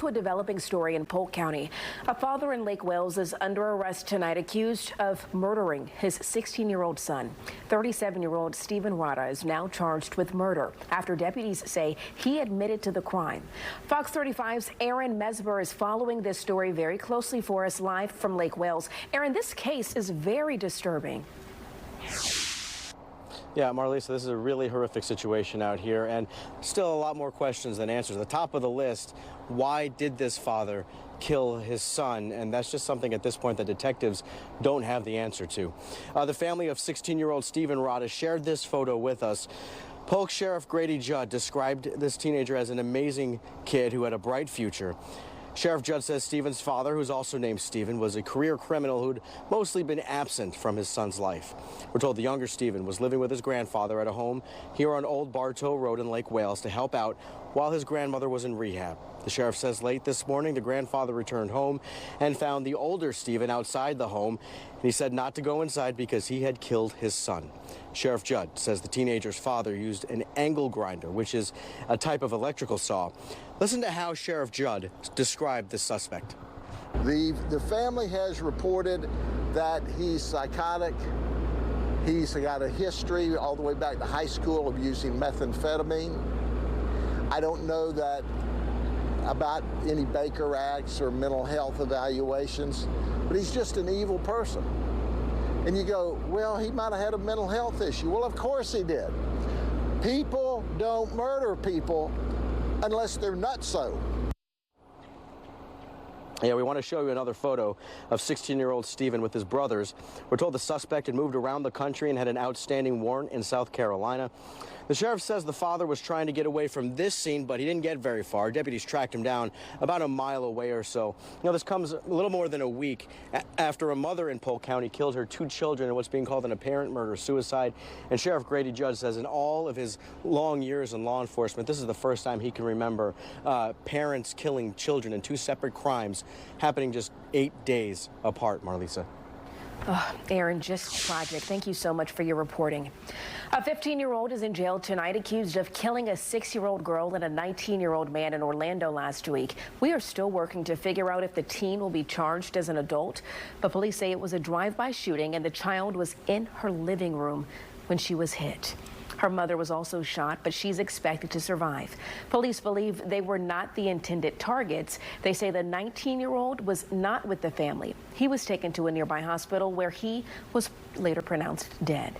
to a developing story in Polk County. A father in Lake Wales is under arrest tonight, accused of murdering his 16-year-old son. 37-year-old Stephan Rodda is now charged with murder after deputies say he admitted to the crime. Fox 35's Aaron Mesber is following this story very closely for us live from Lake Wales. Aaron, this case is very disturbing. Yeah, Marlisa, this is a really horrific situation out here, and still a lot more questions than answers. The top of the list, why did this father kill his son? And that's just something at this point that detectives don't have the answer to. The family of 16-year-old Stephan Rodda shared this photo with us. Polk Sheriff Grady Judd described this teenager as an amazing kid who had a bright future. Sheriff Judd says Stephan's father, who's also named Stephan, was a career criminal who'd mostly been absent from his son's life. We're told the younger Stephan was living with his grandfather at a home here on Old Bartow Road in Lake Wales to help out while his grandmother was in rehab. The sheriff says late this morning the grandfather returned home and found the older Stephan outside the home, and he said not to go inside because he had killed his son. Sheriff Judd says the teenager's father used an angle grinder, which is a type of electrical saw. Listen to how Sheriff Judd described the suspect. The family has reported that he's psychotic. He's got a history all the way back to high school of using methamphetamine. I don't know that about any Baker Acts or mental health evaluations, but he's just an evil person. And you go, well, he might have had a mental health issue. Well, of course he did. People don't murder people unless they're nutso. Yeah, we want to show you another photo of 16-year-old Stephan with his brothers. We're told the suspect had moved around the country and had an outstanding warrant in South Carolina. The sheriff says the father was trying to get away from this scene, but he didn't get very far. Deputies tracked him down about a mile away or so. You know, this comes a little more than a week after a mother in Polk County killed her 2 children in what's being called an apparent murder-suicide. And Sheriff Grady Judd says in all of his long years in law enforcement, this is the first time he can remember parents killing children in 2 separate crimes happening just 8 days apart, Marlisa. Oh, Aaron, just tragic. Thank you so much for your reporting. A 15-year-old is in jail tonight accused of killing a 6-year-old girl and a 19-year-old man in Orlando last week. We are still working to figure out if the teen will be charged as an adult, but police say it was a drive-by shooting and the child was in her living room when she was hit. Her mother was also shot, but she's expected to survive. Police believe they were not the intended targets. They say the 19-year-old was not with the family. He was taken to a nearby hospital where he was later pronounced dead.